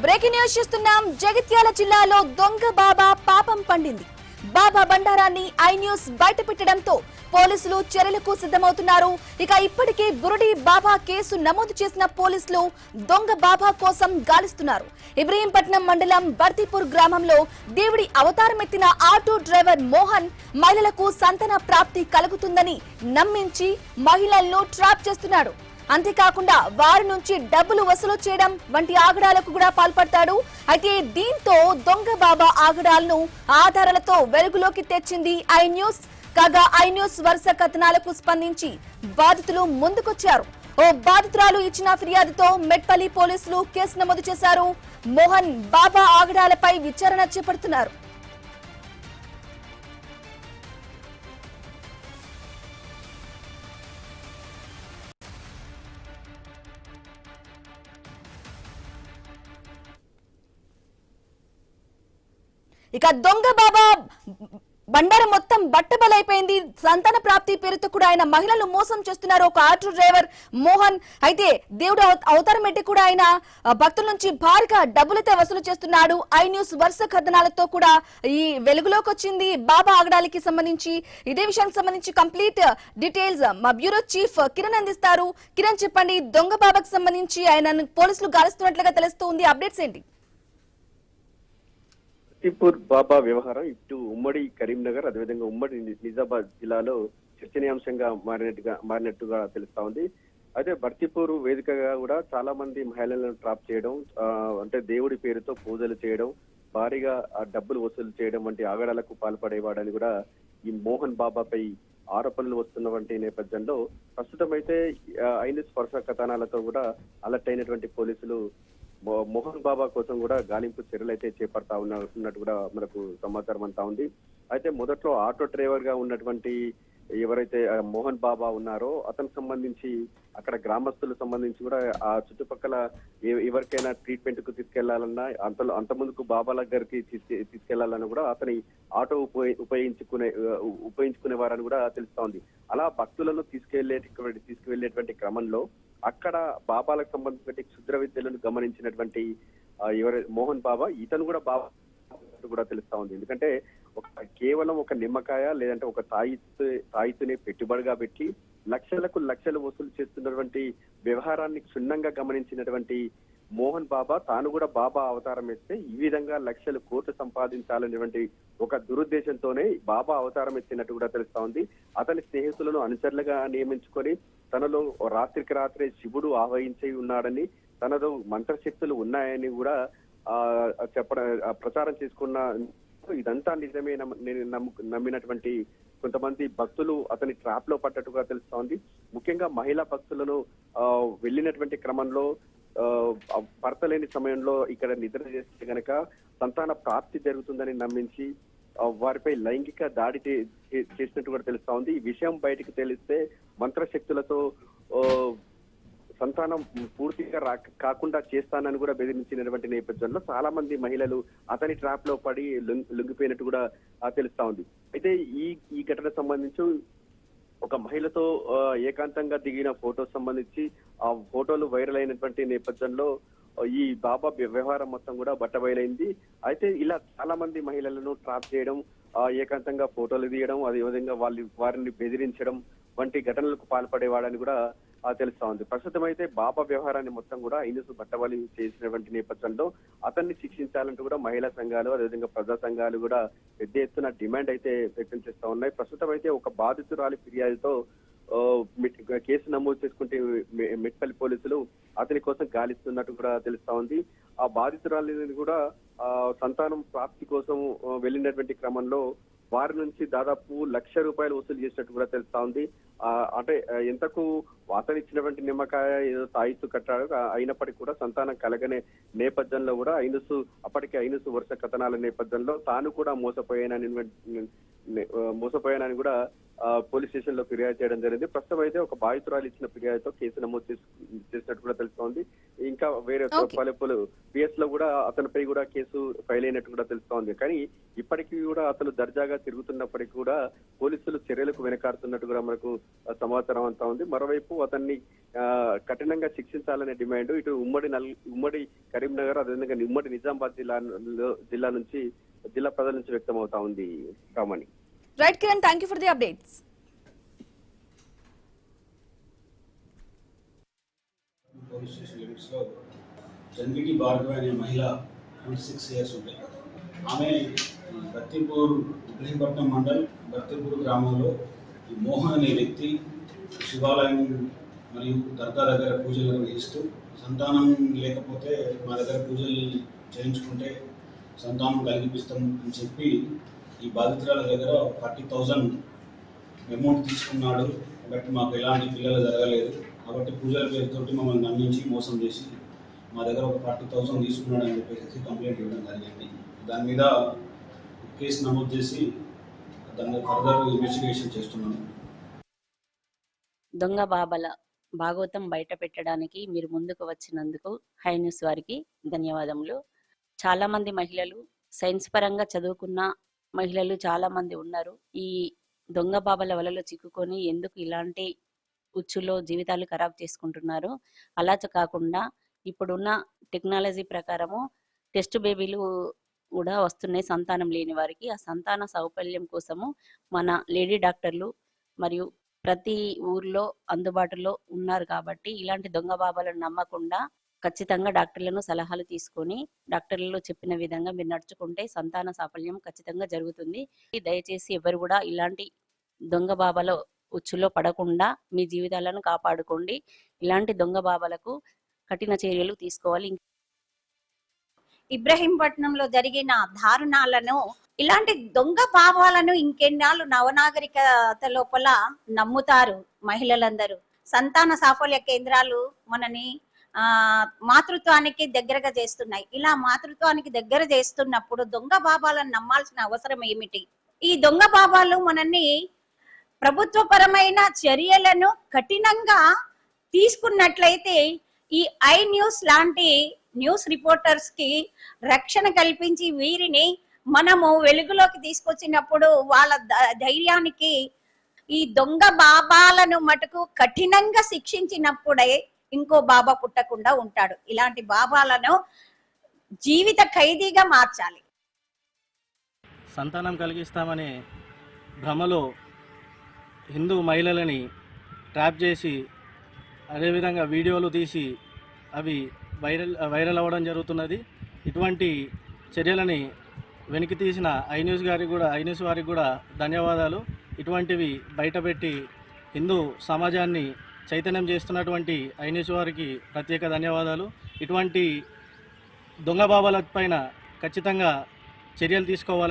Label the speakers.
Speaker 1: Breaking news చూస్తున్నాం. జగిత్యాల జిల్లాలో దొంగ బాబా పాపం పండింది. బాబా బండారాన్ని ఐ న్యూస్ బయటపెట్టడంతో పోలీసులు చర్యలకు సిద్ధమవుతున్నారు. ఇక ఇప్పటికే బురుడి బాబా కేసు నమోదు చేసిన పోలీసులు దొంగ బాబా కోసం గాలిస్తున్నారు. ఇబ్రహీంపట్నం మండలం బర్తిపూర్ గ్రామంలో దేవుడి అవతారమెత్తిన ఆటో డ్రైవర్ మోహన్ మహిళలకు సంతాన ప్రాప్తి కలుగుతుందని నమ్మించి మహిళలను ట్రాప్ చేస్తున్నాడు. అంతేకాకుండా వారి నుంచి డబ్బులు వసూలు చేయడం వంటి ఆగడాలకు కూడా పాల్పడతాడు. అయితే దీంతో దొంగ బాబా ఆగడాలను ఆధారాలతో వెలుగులోకి తెచ్చింది ఐ న్యూస్. కాగా ఐ న్యూస్ వరుస కథనాలకు స్పందించి బాధితులు ముందుకొచ్చారు. ఓ బాధితురాలు ఇచ్చిన ఫిర్యాదుతో మెట్పల్లి పోలీసులు కేసు నమోదు చేశారు. మోహన్ బాబా ఆగడాలపై విచారణ చేపడుతున్నారు. ఇక దొంగ బాబా బండారం మొత్తం బట్టబలైపోయింది. సంతాన ప్రాప్తి పేరుతో కూడా ఆయన మహిళలు మోసం చేస్తున్నారు. ఒక ఆటో డ్రైవర్ మోహన్ అయితే దేవుడు అవతారం ఎట్టి కూడా ఆయన భక్తుల నుంచి భారీగా డబ్బులైతే వసూలు చేస్తున్నాడు. ఐ న్యూస్ వరుస కథనాలతో కూడా ఈ వెలుగులోకి వచ్చింది. బాబా ఆగడాలకి సంబంధించి ఇదే విషయానికి సంబంధించి కంప్లీట్ డీటెయిల్స్ మా బ్యూరో చీఫ్ కిరణ్ అందిస్తారు. కిరణ్, చెప్పండి, దొంగ బాబాకి సంబంధించి ఆయన పోలీసులు గాలిస్తున్నట్లుగా తెలుస్తుంది. అప్డేట్స్ ఏంటి?
Speaker 2: బర్తిపూర్ బాబా వ్యవహారం ఇటు ఉమ్మడి కరీంనగర్ అదేవిధంగా ఉమ్మడి నిజామాబాద్ జిల్లాలో చర్చనీయాంశంగా మారినట్టుగా తెలుస్తా ఉంది. అయితే బర్తిపూర్ వేదికగా కూడా చాలా మంది మహిళలను ట్రాప్ చేయడం, అంటే దేవుడి పేరుతో పూజలు చేయడం, భారీగా డబ్బులు వసూలు చేయడం వంటి ఆగడాలకు పాల్పడేవాడని కూడా ఈ మోహన్ బాబాపై ఆరోపణలు వస్తున్న వంటి నేపథ్యంలో ప్రస్తుతం అయితే ఐన్యూస్ వరుస కథనాలతో కూడా అలర్ట్ అయినటువంటి పోలీసులు మోహన్ బాబా కోసం కూడా గాలింపు చర్యలు అయితే చేపడతా ఉన్నట్టు కూడా మనకు సమాచారం అంతా ఉంది. అయితే మొదట్లో ఆటో డ్రైవర్ గా ఉన్నటువంటి ఎవరైతే మోహన్ బాబా ఉన్నారో అతనికి సంబంధించి అక్కడ గ్రామస్తులకు సంబంధించి కూడా ఆ చుట్టుపక్కల ఎవరికైనా ట్రీట్మెంట్ కు తీసుకెళ్లాలన్నా అంత ముందుకు బాబా దగ్గరికి తీసుకెళ్లాలన్నా కూడా అతని ఆటో ఉపయోగించుకునే వారని కూడా తెలుస్తా ఉంది. అలా భక్తులను తీసుకువెళ్లేటువంటి క్రమంలో అక్కడ బాబాలకు సంబంధించిన క్షుద్ర విద్యలను గమనించినటువంటి మోహన్ బాబా ఇతను కూడా బాబా కూడా తెలుస్తా ఉంది. ఎందుకంటే కేవలం ఒక నిమ్మకాయ లేదంటే ఒక తాయితుని పెట్టుబడిగా పెట్టి లక్షలు వసూలు చేస్తున్నటువంటి వ్యవహారాన్ని క్షుణ్ణంగా గమనించినటువంటి మోహన్ బాబా తాను కూడా బాబా అవతారం ఎత్తే ఈ విధంగా లక్షలు కోట్లు సంపాదించాలనేటువంటి ఒక దురుద్దేశంతోనే బాబా అవతారం ఎత్తినట్టు కూడా తెలుస్తా ఉంది. అతని స్నేహితులను అనుచరులుగా నియమించుకొని తనలో రాత్రికి రాత్రే శివుడు ఆవహించి ఉన్నాడని, తనలో మంత్రశక్తులు ఉన్నాయని కూడా ప్రచారం చేసుకున్న ఇదంతా నిజమే నమ్మినటువంటి కొంతమంది భక్తులు అతని ట్రాప్ లో పడ్డట్టుగా తెలుస్తా ఉంది. ముఖ్యంగా మహిళా భక్తులను వెళ్ళినటువంటి క్రమంలో భర్త లేని సమయంలో ఇక్కడ నిద్ర చేస్తే గనక సంతాన ప్రాప్తి జరుగుతుందని నమ్మించి వారిపై లైంగిక దాడి చేసినట్టు కూడా తెలుస్తా ఉంది. ఈ విషయం బయటకు తెలిస్తే మంత్రశక్తులతో సంతానం పూర్తిగా కాకుండా చేస్తానని కూడా బెదిరించినటువంటి నేపథ్యంలో చాలా మంది మహిళలు అతని ట్రాప్ లో పడి లొంగిపోయినట్టు కూడా తెలుస్తా ఉంది. అయితే ఈ ఘటన సంబంధించి ఒక మహిళతో ఏకాంతంగా దిగిన ఫోటో సంబంధించి ఆ ఫోటోలు వైరల్ అయినటువంటి నేపథ్యంలో ఈ బాబా వ్యవహారం మొత్తం కూడా బట్టబయలైంది. అయితే ఇలా చాలా మంది మహిళలను ట్రాప్ చేయడం, ఏకాంతంగా ఫోటోలు తీయడం, అదేవిధంగా వారిని బెదిరించడం వంటి ఘటనలకు పాల్పడేవాడని కూడా తెలుస్తా ఉంది. ప్రస్తుతం అయితే బాబా వ్యవహారాన్ని మొత్తం కూడా ఐన్యూస్ బట్టబలి చేసినటువంటి నేపథ్యంలో అతన్ని శిక్షించాలంటూ కూడా మహిళా సంఘాలు అదేవిధంగా ప్రజా సంఘాలు కూడా పెద్ద ఎత్తున డిమాండ్ అయితే వ్యక్తం చేస్తా ఉన్నాయి. ప్రస్తుతం అయితే ఒక బాధితురాలి ఫిర్యాదుతో కేసు నమోదు చేసుకుంటే మెట్పల్లి పోలీసులు అతని కోసం గాలిస్తున్నట్టు కూడా తెలుస్తా ఉంది. ఆ బాధితురాలిని కూడా సంతానం ప్రాప్తి కోసం వెళ్ళినటువంటి క్రమంలో వారి నుంచి దాదాపు ₹1,00,000 వసూలు చేసినట్టు కూడా తెలుస్తా ఉంది. అంటే ఎంతకు అతను ఇచ్చినటువంటి నిమ్మకాయ ఏదో తాయిత్తు కట్టాడు, అయినప్పటికీ కూడా సంతానం కలగనే నేపథ్యంలో కూడా అప్పటికే ఐన్యూస్ వరుస కథనాల నేపథ్యంలో తాను కూడా మోసపోయానని మోసపోయానని కూడా పోలీస్ స్టేషన్ లో ఫిర్యాదు చేయడం జరిగింది. ప్రస్తుతం అయితే ఒక బాధితురాలు ఇచ్చిన ఫిర్యాదుతో కేసు నమోదు చేసినట్టు కూడా తెలుస్తోంది. ఇంకా వేరే పలు పిఎస్ లో కూడా అతనిపై కూడా కేసు ఫైల్ అయినట్టు కూడా తెలుస్తోంది. కానీ ఇప్పటికీ కూడా అతను దర్జాగా తిరుగుతున్నప్పటికీ కూడా పోలీసులు చర్యలకు వెనకాడుతున్నట్టు కూడా మనకు సమాచారం అంతా ఉంది. మరోవైపు అతన్ని కఠినంగా శిక్షించాలనే డిమాండ్ ఇటు ఉమ్మడి కరీంనగర్, అదేవిధంగా ఉమ్మడి నిజామాబాద్ జిల్లా నుంచి జిల్లా ప్రజల నుంచి వ్యక్తం అవుతా ఉంది. కామని
Speaker 1: right Kiran, thank you for the updates.
Speaker 3: Police station limits లో జంగిటి భార్గవి అనే మహిళ 26 ఇయర్స్ ఉంటాయి. ఆమె బర్తిపూర్ ఇబ్రహీంపట్నం మండల్ బర్తిపూర్ గ్రామంలో ఈ మోహన్ అనే వ్యక్తి శివాలయం మరియు దర్గా దగ్గర పూజలు నిర్వహిస్తూ సంతానం లేకపోతే మా దగ్గర పూజలు చేయించుకుంటే సంతానం కలిగిపిస్తాం అని చెప్పి ఈ బాధితురాల దగ్గర 40,000 అమౌంట్ తీసుకున్నాడు. కాబట్టి మాకు ఎలాంటి పిల్లలు జరగలేదు కాబట్టి పూజల పేరుతోటి మమ్మల్ని నమ్మించి మోసం చేసి మా దగ్గర ఒక 40,000 తీసుకున్నాడు అని చెప్పేసి కంప్లైంట్ ఇవ్వడం జరిగింది. దాని మీద కేసు నమోదు చేసి దాన్ని ఫర్దర్ ఇన్వెస్టిగేషన్ చేస్తున్నాను.
Speaker 4: దొంగ బాబాల భాగవతం బయట పెట్టడానికి మీరు ముందుకు వచ్చినందుకు హై న్యూస్ వారికి ధన్యవాదములు. చాలా మంది మహిళలు సైన్స్ పరంగా చదువుకున్న మహిళలు చాలా మంది ఉన్నారు. ఈ దొంగ బాబాల వలలో చిక్కుకొని ఎందుకు ఇలాంటి ఉచ్చులో జీవితాలు ఖరాబ్ చేసుకుంటున్నారు. అలా కాకుండా ఇప్పుడున్న టెక్నాలజీ ప్రకారము టెస్ట్ బేబీలు కూడా వస్తున్నాయి సంతానం లేని వారికి. ఆ సంతాన సౌకర్యం కోసము మన లేడీ డాక్టర్లు మరియు ప్రతి ఊర్లో అందుబాటులో ఉన్నారు. కాబట్టి ఇలాంటి దొంగ బాబాలను నమ్మకుండా ఖచ్చితంగా డాక్టర్లను సలహాలు తీసుకొని డాక్టర్లలో చెప్పిన విధంగా మీరు నడుచుకుంటే సంతాన సాఫల్యం ఖచ్చితంగా జరుగుతుంది. దయచేసి ఎవరు కూడా ఇలాంటి దొంగ బాబాల ఉచ్చులో పడకుండా మీ జీవితాలను కాపాడుకోండి. ఇలాంటి దొంగ బాబాలకు కఠిన చర్యలు తీసుకోవాలి.
Speaker 5: ఇబ్రహీంపట్నంలో జరిగిన దారుణాలను, ఇలాంటి దొంగ భావాలను ఇంకెన్నాళ్ళు నవనాగరికత లోపల నమ్ముతారు మహిళలందరూ. సంతాన సాఫల్య కేంద్రాలు మనని మాతృత్వానికి దగ్గరగా చేస్తున్నాయి. ఇలా మాతృత్వానికి దగ్గర చేస్తున్నప్పుడు దొంగ బాబాలను నమ్మాల్సిన అవసరం ఏమిటి? ఈ దొంగ బాబాలు మనల్ని ప్రభుత్వపరమైన చర్యలను కఠినంగా తీసుకున్నట్లయితే ఈ ఐ న్యూస్ లాంటి న్యూస్ రిపోర్టర్స్ కి రక్షణ కల్పించి వీరిని మనము వెలుగులోకి తీసుకొచ్చినప్పుడు వాళ్ళ ధైర్యానికి ఈ దొంగ బాబాలను మటుకు కఠినంగా శిక్షించినప్పుడే ఇంకో బాబా పుట్టకుండా ఉంటాడు. ఇలాంటి బాబాలను జీవిత ఖైదీగా మార్చాలి.
Speaker 6: సంతానం కలిగిస్తామనే భ్రమలో హిందూ మహిళలని ట్రాప్ చేసి అదేవిధంగా వీడియోలు తీసి అవి వైరల్ అవ్వడం జరుగుతున్నది. ఇటువంటి చర్యలని వెనక్కి తీసిన ఐ న్యూస్ వారికి కూడా ధన్యవాదాలు. ఇటువంటివి బయటపెట్టి హిందూ సమాజాన్ని చైతన్యం చేస్తున్నటువంటి ఐ న్యూస్ వారికి ప్రత్యేక ధన్యవాదాలు. ఇటువంటి దొంగ బాబాల పైన ఖచ్చితంగా చర్యలు తీసుకోవాలని